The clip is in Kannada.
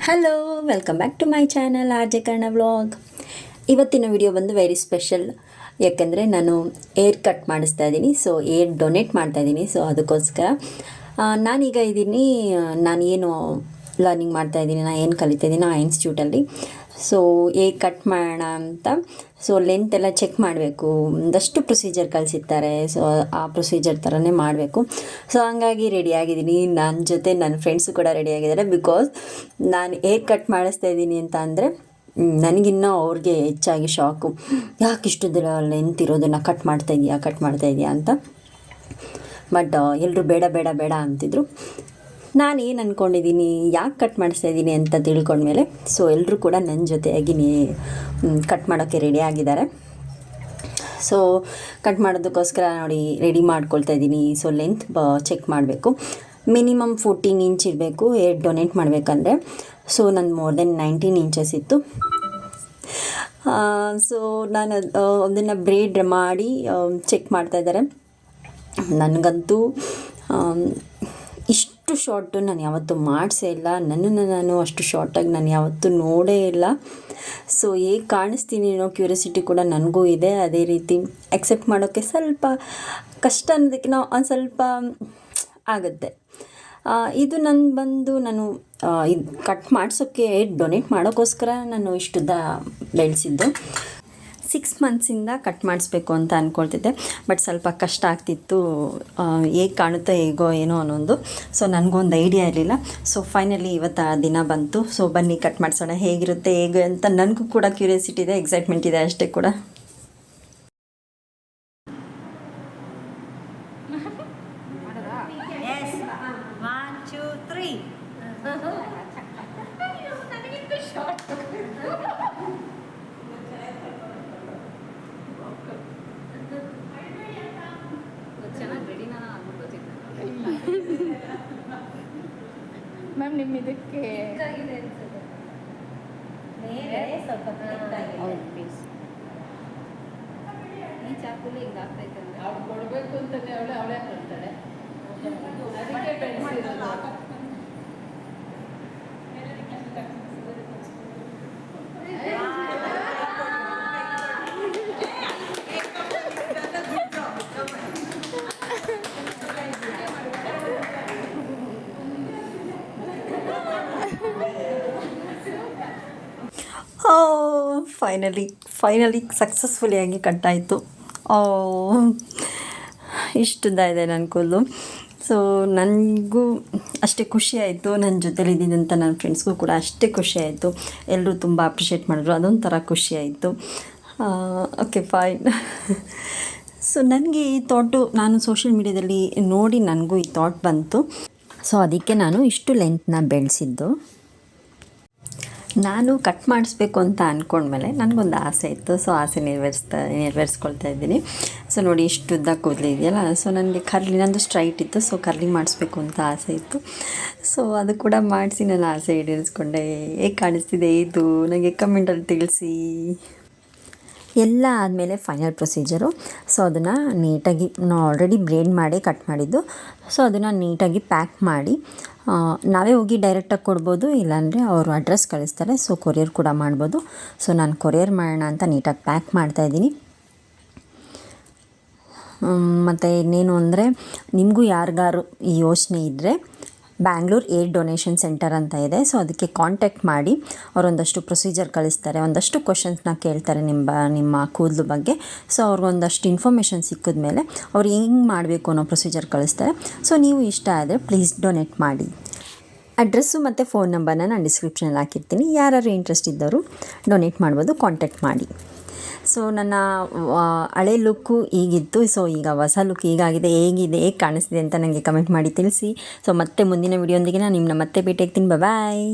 Hello, welcome back to my channel RJ Karna vlog. ಇವತ್ತಿನ ವಿಡಿಯೋ ಬಂದು ವೆರಿ ಸ್ಪೆಷಲ್. ಯಾಕೆಂದರೆ ನಾನು ಏರ್ ಕಟ್ ಮಾಡಿಸ್ತಾ ಇದ್ದೀನಿ. ಸೊ ಏರ್ ಡೊನೇಟ್ ಮಾಡ್ತಾಯಿದ್ದೀನಿ. ಸೊ ಅದಕ್ಕೋಸ್ಕರ ನಾನೀಗ ಇದ್ದೀನಿ, ನಾನು ಏನು ಲರ್ನಿಂಗ್ ಮಾಡ್ತಾಯಿದ್ದೀನಿ, ನಾನು ಏನು ಕಲಿತಾಯಿದ್ದೀನಿ ಆ ಇನ್ಸ್ಟಿಟ್ಯೂಟಲ್ಲಿ. ಸೊ ಏರ್ ಕಟ್ ಮಾಡೋಣ ಅಂತ. ಸೊ ಲೆಂತ್ ಎಲ್ಲ ಚೆಕ್ ಮಾಡಬೇಕು, ಒಂದಷ್ಟು ಪ್ರೊಸೀಜರ್ ಕಲಿಸಿರ್ತಾರೆ. ಸೊ ಆ ಪ್ರೊಸೀಜರ್ ಥರನೇ ಮಾಡಬೇಕು. ಸೊ ಹಂಗಾಗಿ ರೆಡಿಯಾಗಿದ್ದೀನಿ. ನನ್ನ ಜೊತೆ ನನ್ನ ಫ್ರೆಂಡ್ಸು ಕೂಡ ರೆಡಿಯಾಗಿದ್ದಾರೆ. ಬಿಕಾಸ್ ನಾನು ಏರ್ ಕಟ್ ಮಾಡಿಸ್ತಾ ಇದ್ದೀನಿ ಅಂತ ಅಂದರೆ ನನಗಿನ್ನೂ ಅವ್ರಿಗೆ ಹೆಚ್ಚಾಗಿ ಶಾಕು. ಯಾಕೆ ಇಷ್ಟೊಂದೆಲ್ಲ ಲೆಂತ್ ಇರೋದನ್ನು ಕಟ್ ಮಾಡ್ತಾಯಿದ್ಯಾ ಅಂತ. ಬಟ್ ಎಲ್ಲರೂ ಬೇಡ ಬೇಡ ಬೇಡ ಅಂತಿದ್ರು. ನಾನು ಏನು ಅಂದ್ಕೊಂಡಿದ್ದೀನಿ, ಯಾಕೆ ಕಟ್ ಮಾಡಿಸ್ತಾಯಿದ್ದೀನಿ ಅಂತ ತಿಳ್ಕೊಂಡ್ಮೇಲೆ ಸೊ ಎಲ್ಲರೂ ಕೂಡ ನನ್ನ ಜೊತೆಯಾಗಿ ಕಟ್ ಮಾಡೋಕ್ಕೆ ರೆಡಿ ಆಗಿದ್ದಾರೆ. ಸೊ ಕಟ್ ಮಾಡೋದಕ್ಕೋಸ್ಕರ ನೋಡಿ ರೆಡಿ ಮಾಡ್ಕೊಳ್ತಾ ಇದ್ದೀನಿ. ಸೊ ಲೆಂತ್ ಚೆಕ್ ಮಾಡಬೇಕು. ಮಿನಿಮಮ್ 14 ಇಂಚ್ ಇರಬೇಕು ಏರ್ ಡೊನೇಟ್ ಮಾಡಬೇಕಂದ್ರೆ. ಸೊ ನನ್ನ ಮೋರ್ ದೆನ್ 19 ಇಂಚಸ್ ಇತ್ತು. ಸೊ ನಾನು ಅದನ್ನು ಬ್ರೇಡ್ ಮಾಡಿ ಚೆಕ್ ಮಾಡ್ತಾಯಿದ್ದಾರೆ. ನನಗಂತೂ ಇಷ್ಟು ಶಾರ್ಟು ನಾನು ಯಾವತ್ತೂ ಮಾಡಿಸೇ ಇಲ್ಲ. ನನ್ನನ್ನು ನಾನು ಅಷ್ಟು ಶಾರ್ಟಾಗಿ ನಾನು ಯಾವತ್ತೂ ನೋಡೇ ಇಲ್ಲ. ಸೊ ಹೇಗೆ ಕಾಣಿಸ್ತೀನಿ ಅನ್ನೋ ಕ್ಯೂರಿಯಾಸಿಟಿ ಕೂಡ ನನಗೂ ಇದೆ. ಅದೇ ರೀತಿ ಎಕ್ಸೆಪ್ಟ್ ಮಾಡೋಕ್ಕೆ ಸ್ವಲ್ಪ ಕಷ್ಟ ಅನ್ನೋದಕ್ಕೆ ಒಂದು ಸ್ವಲ್ಪ ಆಗುತ್ತೆ. ಇದು ನಾನು ಇದು ಕಟ್ ಮಾಡಿಸೋಕ್ಕೆ ಡೊನೇಟ್ ಮಾಡೋಕ್ಕೋಸ್ಕರ ನಾನು ಇಷ್ಟುದ್ದ ಬೆಳೆಸಿದ್ದು. 6 ಮಂತ್ಸಿಂದ ಕಟ್ ಮಾಡಿಸ್ಬೇಕು ಅಂತ ಅಂದ್ಕೊಳ್ತಿದ್ದೆ. ಬಟ್ ಸ್ವಲ್ಪ ಕಷ್ಟ ಆಗ್ತಿತ್ತು, ಹೇಗೆ ಕಾಣುತ್ತೋ ಹೇಗೋ ಏನೋ ಅನ್ನೋದು. ಸೊ ನನಗೊಂದು ಐಡಿಯಾ ಇರಲಿಲ್ಲ. ಸೊ ಫೈನಲಿ ಇವತ್ತು ಆ ದಿನ ಬಂತು. ಸೊ ಬನ್ನಿ ಕಟ್ ಮಾಡಿಸೋಣ, ಹೇಗಿರುತ್ತೆ ಹೇಗೆ ಅಂತ. ನನಗೂ ಕೂಡ ಕ್ಯೂರಿಯಾಸಿಟಿ ಇದೆ, ಎಕ್ಸೈಟ್ಮೆಂಟ್ ಇದೆ ಅಷ್ಟೇ ಕೂಡ. ಮ್ಯಾಮ್ ನಿಮ್ಮ ಇದಕ್ಕೆ ಈ ಚಾಕುಲಿ ಹಿಂಗೆ ಆಗ್ತೈತೆ ಅಂದರೆ ಅವ್ಳು ಕೊಡಬೇಕು ಅಂತಲೇ ಅವಳೇ ಕೊಡ್ತಾಳೆ. ಅದಕ್ಕೆ ಬೆಳೆಸಿರೋದು. ಫೈನಲಿ ಸಕ್ಸಸ್ಫುಲಿಯಾಗಿ ಕಟ್ಟಾಯಿತು. ಇಷ್ಟುದ್ದ ಇದೆ ನನ್ನ ಕೂದಲು. ಸೊ ನನಗೂ ಅಷ್ಟೇ ಖುಷಿಯಾಯಿತು, ನನ್ನ ಜೊತೆಲಿದ್ದಂಥ ನನ್ನ ಫ್ರೆಂಡ್ಸ್ಗೂ ಕೂಡ ಅಷ್ಟೇ ಖುಷಿಯಾಯಿತು. ಎಲ್ಲರೂ ತುಂಬ ಅಪ್ರಿಷಿಯೇಟ್ ಮಾಡಿದ್ರು, ಅದೊಂಥರ ಖುಷಿಯಾಯಿತು. Okay fine. ಸೊ ನನಗೆ ಈ ಥಾಟು ನಾನು ಸೋಷಿಯಲ್ ಮೀಡ್ಯಾದಲ್ಲಿ ನೋಡಿ ನನಗೂ ಈ ಥಾಟ್ ಬಂತು. ಸೊ ಅದಕ್ಕೆ ನಾನು ಇಷ್ಟು ಲೆಂತ್ನ ಬೆಳೆಸಿದ್ದು. ನಾನು ಕಟ್ ಮಾಡಿಸ್ಬೇಕು ಅಂತ ಅಂದ್ಕೊಂಡ್ಮೇಲೆ ನನಗೊಂದು ಆಸೆ ಇತ್ತು. ಸೊ ಆಸೆ ನೆರವೇರಿಸ್ಕೊಳ್ತಾ ಇದ್ದೀನಿ. ಸೊ ನೋಡಿ ಇಷ್ಟು ಉದ್ದ ಕೂದಲು ಇದೆಯಲ್ಲ. ಸೊ ನನಗೆ ನಂದು ಸ್ಟ್ರೈಟ್ ಇತ್ತು. ಸೊ ಕರ್ಲಿ ಮಾಡಿಸ್ಬೇಕು ಅಂತ ಆಸೆ ಇತ್ತು. ಸೊ ಅದು ಕೂಡ ಮಾಡಿಸಿ ನನ್ನ ಆಸೆ ಈಡೇರಿಸ್ಕೊಂಡೆ. ಹೇಗೆ ಕಾಣಿಸ್ತಿದೆ ಇದು ನನಗೆ ಕಮೆಂಟಲ್ಲಿ ತಿಳಿಸಿ. ಎಲ್ಲ ಆದಮೇಲೆ ಫೈನಲ್ ಪ್ರೊಸೀಜರು. ಸೊ ಅದನ್ನು ನೀಟಾಗಿ ನಾವು ಆಲ್ರೆಡಿ ಬ್ರೇಡ್ ಮಾಡಿ ಕಟ್ ಮಾಡಿದ್ದು. ಸೊ ಅದನ್ನು ನೀಟಾಗಿ ಪ್ಯಾಕ್ ಮಾಡಿ ನಾವೇ ಹೋಗಿ ಡೈರೆಕ್ಟಾಗಿ ಕೊಡ್ಬೋದು, ಇಲ್ಲಾಂದರೆ ಅವರು ಅಡ್ರೆಸ್ ಕಳಿಸ್ತಾರೆ. ಸೊ ಕೊರಿಯರ್ ಕೂಡ ಮಾಡ್ಬೋದು. ಸೊ ನಾನು ಕೊರಿಯರ್ ಮಾಡೋಣ ಅಂತ ನೀಟಾಗಿ ಪ್ಯಾಕ್ ಮಾಡ್ತಾಯಿದ್ದೀನಿ. ಮತ್ತು ಇನ್ನೇನು ಅಂದರೆ, ನಿಮಗೂ ಯಾರಿಗಾರು ಈ ಯೋಚನೆ ಇದ್ದರೆ ಬ್ಯಾಂಗ್ಳೂರ್ ಏರ್ ಡೊನೇಷನ್ ಸೆಂಟರ್ ಅಂತ ಇದೆ. ಸೊ ಅದಕ್ಕೆ ಕಾಂಟ್ಯಾಕ್ಟ್ ಮಾಡಿ. ಅವರೊಂದಷ್ಟು ಪ್ರೊಸೀಜರ್ ಕಳಿಸ್ತಾರೆ, ಒಂದಷ್ಟು ಕ್ವಶನ್ಸ್ನ ಕೇಳ್ತಾರೆ ನಿಮ್ಮ ಕೂದಲು ಬಗ್ಗೆ. ಸೊ ಅವ್ರಿಗೊಂದಷ್ಟು ಇನ್ಫಾರ್ಮೇಷನ್ ಸಿಕ್ಕಿದ್ಮೇಲೆ ಅವ್ರು ಹೆಂಗೆ ಮಾಡಬೇಕು ಅನ್ನೋ ಪ್ರೊಸೀಜರ್ ಕಳಿಸ್ತಾರೆ. ಸೊ ನೀವು ಇಷ್ಟ ಆದರೆ ಪ್ಲೀಸ್ ಡೊನೇಟ್ ಮಾಡಿ. ಅಡ್ರೆಸ್ಸು ಮತ್ತು ಫೋನ್ ನಂಬರ್ನ ನಾನು ಡಿಸ್ಕ್ರಿಪ್ಷನಲ್ಲಿ ಹಾಕಿರ್ತೀನಿ. ಯಾರು ಇಂಟ್ರೆಸ್ಟ್ ಇದ್ದವರು ಡೊನೇಟ್ ಮಾಡ್ಬೋದು, ಕಾಂಟ್ಯಾಕ್ಟ್ ಮಾಡಿ. ಸೊ ನನ್ನ ಹಳೆ ಲುಕ್ಕು ಈಗಿತ್ತು. ಸೊ ಈಗ ಹೊಸ ಲುಕ್ ಹೀಗಾಗಿದೆ. ಹೇಗೆ ಕಾಣಿಸ್ತಿದೆ ಅಂತ ನನಗೆ ಕಮೆಂಟ್ ಮಾಡಿ ತಿಳಿಸಿ. ಸೊ ಮತ್ತೆ ಮುಂದಿನ ವಿಡಿಯೋಂದಿಗೆ ನಾನು ನಿಮ್ಮನ್ನ ಮತ್ತೆ ಭೇಟಿ ಆಗ್ತೀನಿ. ಬಾಯ್.